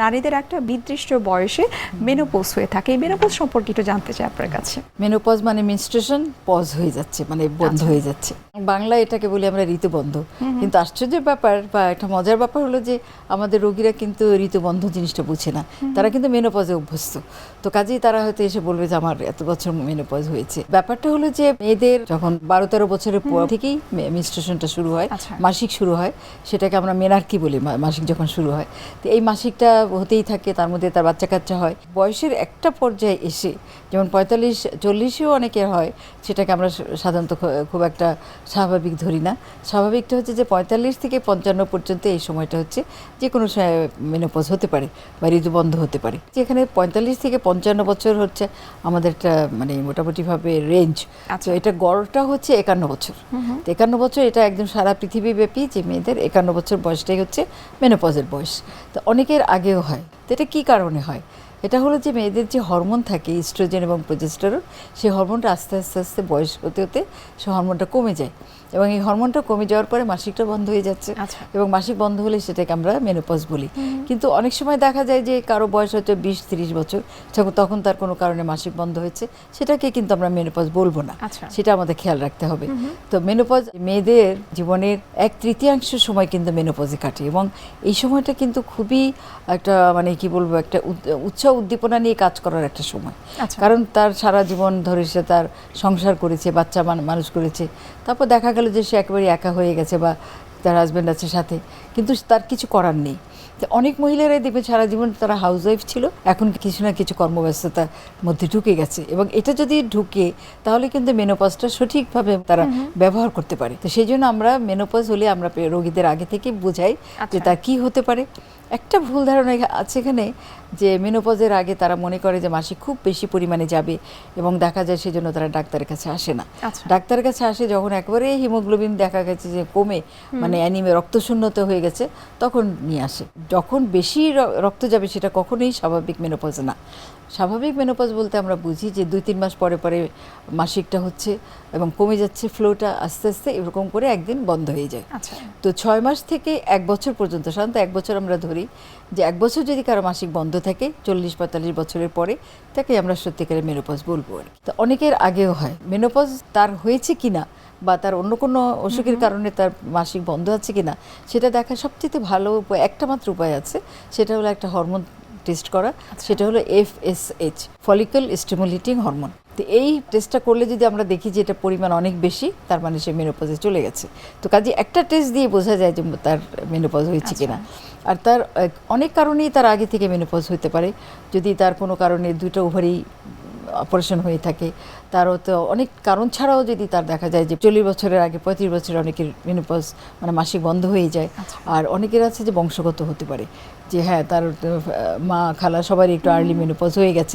নারীদের একটা নির্দিষ্ট বয়সে মেনোপজ হয়ে থাকে, এই মেনোপজ সম্পর্কে একটু জানতে চাই আপনার কাছে। মেনোপজ মানে মেনস্ট্রুয়েশন পজ হয়ে যাচ্ছে, মানে বন্ধ আচ্ছা। হয়ে যাচ্ছে। বাংলা এটাকে বলি আমরা ঋতুবন্ধ। কিন্তু আশ্চর্যের ব্যাপার বা একটা মজার ব্যাপার হলো যে আমাদের রোগীরা কিন্তু ঋতুবন্ধ জিনিসটা বুঝে না, তারা কিন্তু মেনোপজে অভ্যস্ত। তো কাজেই তারা হয়তো এসে বলবে যে আমার এত বছর মেনোপজ হয়েছে। ব্যাপারটা হলো যে মেয়েদের যখন 12-13 বছরের পর থেকেই মেনস্ট্রুয়েশনটা শুরু হয়, আচ্ছা। মাসিক শুরু হয়, সেটাকে আমরা মেনার্কি বলি, মাসিক যখন শুরু হয়। তো এই মাসিকটা হতেই থাকে, তার মধ্যে তার বাচ্চা কাচ্চা হয়। বয়সের একটা পর্যায়ে এসে যেমন 45-40-ও অনেকের হয়, সেটাকে আমরা সাধারণত খুব একটা স্বাভাবিক ধরি না। স্বাভাবিকটা হচ্ছে যে 45 থেকে 55 পর্যন্ত এই সময়টা হচ্ছে যে কোনো মেনোপজ হতে পারে বা ঋতুবন্ধ হতে পারে। যেখানে 45 থেকে 55 বছর হচ্ছে আমাদের একটা মানে মোটামুটিভাবে রেঞ্জ। আচ্ছা। তো এটা গড়টা হচ্ছে 51 বছর। তো 51 বছর এটা একদম সারা পৃথিবীব্যাপী যে মেয়েদের 51 বছর বয়সটাই হচ্ছে মেনোপজের বয়স। তো অনেকের আগেও হয়। তো এটা কী কারণে হয়? এটা হলো যে মেয়েদের যে হরমোন থাকে ইস্ট্রোজেন এবং প্রোজেস্টেরন, সেই হরমোনটা আস্তে আস্তে আস্তে বয়স হতে হতে সেই হরমোনটা কমে যায়, এবং এই হরমোনটা কমে যাওয়ার পরে মাসিকটা বন্ধ হয়ে যাচ্ছে। আচ্ছা। এবং মাসিক বন্ধ হলে সেটাকে আমরা মেনোপজ বলি। কিন্তু অনেক সময় দেখা যায় যে কারো বয়স হচ্ছে 20-30 বছর, তখন তার কোনো কারণে মাসিক বন্ধ হয়েছে, সেটাকে কিন্তু আমরা মেনোপজ বলবো না। আচ্ছা। সেটা আমাদের খেয়াল রাখতে হবে। তো মেনোপজ মেয়েদের জীবনের 1/3 সময় কিন্তু মেনোপজে কাটে, এবং এই সময়টা কিন্তু খুবই একটা মানে কি বলবো, একটা উৎসাহ উদ্দীপনা নিয়ে কাজ করার একটা সময়। আচ্ছা। কারণ তার সারা জীবন ধরে সে তার সংসার করেছে, বাচ্চা মানুষ করেছে, তারপর দেখা গেল যে সে একেবারে একা হয়ে গেছে বা তার হাজব্যান্ড আছে সাথে, কিন্তু তার কিছু করার নেই। তো অনেক মহিলারাই দেখবে সারা জীবন তারা হাউসওয়াইফ ছিল, এখন কিছু না কিছু কর্মব্যস্ততার মধ্যে ঢুকে গেছে, এবং এটা যদি ঢুকে তাহলে কিন্তু মেনোপজটা সঠিকভাবে তারা ব্যবহার করতে পারে। তো সেই জন্য আমরা মেনোপজ হলে আমরা রোগীদের আগে থেকে বোঝাই যে তার কী হতে পারে। একটা ভুল ধারণা আছে এখানে যে মেনোপজের আগে তারা মনে করে যে মাসিক খুব বেশি পরিমাণে যাবে, এবং দেখা যায় সেজন্য তারা ডাক্তারের কাছে আসে না। আচ্ছা। ডাক্তারের কাছে আসে যখন একবারে হিমোগ্লোবিন দেখা গেছে যে কমে, মানে অ্যানিমিয়া, রক্তশূন্যতা হয়ে গেছে, তখন নিয়ে আসে। যখন বেশি রক্ত যাবে সেটা কখনোই স্বাভাবিক মেনোপজ না। স্বাভাবিক মেনোপজ বলতে আমরা বুঝি যে 2-3 মাস পরে পরে মাসিকটা হচ্ছে এবং কমে যাচ্ছে, ফ্লোটা আস্তে আস্তে এরকম করে একদিন বন্ধ হয়ে যায়। আচ্ছা। তো 6 মাস থেকে 1 বছর পর্যন্ত, সাধারণত 1 বছর আমরা ধরি যে 1 বছর যদি কারো মাসিক বন্ধ থাকে 40-45 বছরের পরে, তাকে আমরা সত্যিকারের মেনোপজ বলবো আর কি। তো অনেকের আগেও হয় মেনোপজ, তার হয়েছে কিনা বা তার অন্য কোনো অসুখের কারণে তার মাসিক বন্ধ আছে কিনা সেটা দেখা সবচেয়ে ভালো উপায়, একটা মাত্র উপায় আছে, সেটা হলো একটা হরমোন টেস্ট করা। সেটা হলো FSH, ফলিকল স্টিমুলেটিং হরমোন। তো এই টেস্টটা করলে যদি আমরা দেখি যে এটা পরিমাণ অনেক বেশি, তার মানে সে মেনোপজে চলে গেছে। তো কাজে একটা টেস্ট দিয়ে বোঝা যায় যে তার মেনোপজ হয়েছে কিনা। আর তার অনেক কারণেই তার আগে থেকে মেনোপজ হতে পারে। যদি তার কোনো কারণে 2টা ওভারি অপারেশন হয়ে থাকে, তারও তো অনেক কারণ ছাড়াও যদি তার দেখা যায় যে 40 বছরের আগে 35 বছরে অনেকের মেনোপজ মানে মাসিক বন্ধ হয়ে যায়। আর অনেকের আছে যে বংশগত হতে পারে, যে হ্যাঁ তার মা খালা সবারই একটু আর্লি মেনোপজ হয়ে গেছে,